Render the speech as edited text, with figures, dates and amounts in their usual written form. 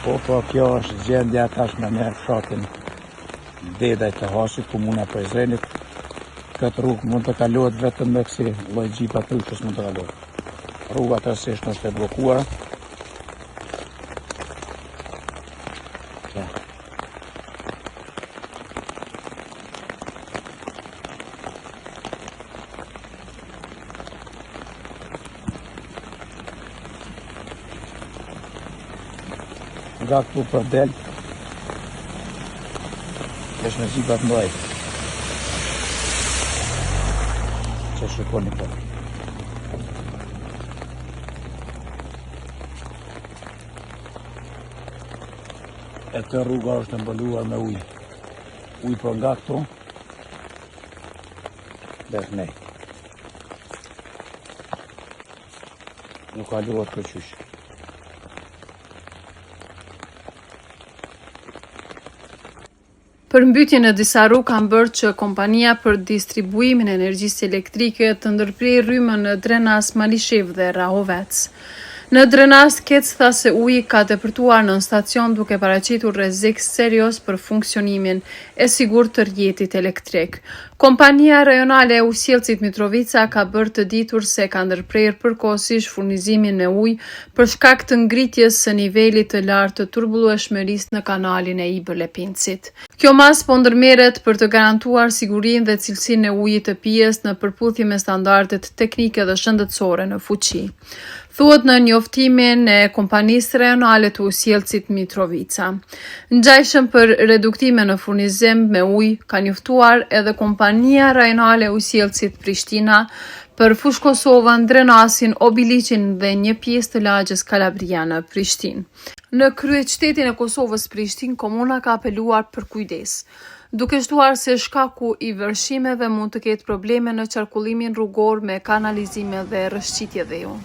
Po, kjo është gjendja tashme në fshatin Dedaj të Hashit, komuna Prizrenit. Këtë rrugë mund të kalohet vetëm me kësi lloj gjipa tryshës mund të kalohet. Rruga tërësisht është e bllokuar. Nga këtu për del është me gjipat mëdhej që shikoni po. E të rruga është mbuluar me ujë. Ujë për nga këtu dhe nej. Nuk kalohet këqysh. Përmbytjen e disa rrugë kanë bërë që kompania për distribuimin e energjisë elektrike të ndërprej rrymën në Drenas, Malishev dhe Rahovec. Në Drenas, Kec tha se uji ka depërtuar në stacion duke paraqitur rrezik serioz për funksionimin e sigurt të rrjetit elektrik. Kompania rajonale e Ujësjellcit Mitrovica ka bërë të ditur se ka ndërprerë përkohësisht furnizimin me ujë për shkak të ngritjes së nivelit të lartë të turbullueshmërisë në kanalin e Ibër-Lepincit. Kjo mas po ndërmerret për të garantuar sigurinë dhe cilësinë e ujit të pijes në përputhje me standardet teknike dhe shëndetësore në fuqi. Thuhet në njoftimin e kompanisë rajonale të Ujësjellcit Mitrovica. Ngjajshëm për reduktime në furnizim me ujë ka njoftuar edhe kompania rajonale e Ujësjellcit Prishtina për Fush Kosovën, Drenasin, Obiliqin dhe një pjesë të lagjes Kalabria në Prishtinë. Në kryeqytetin e Kosovës Prishtinë, komuna ka apeluar për kujdes, duke shtuar se shkaku i vërshimeve mund të ketë probleme në qarkullimin rrugor me kanalizime dhe rrëshqitje dheju.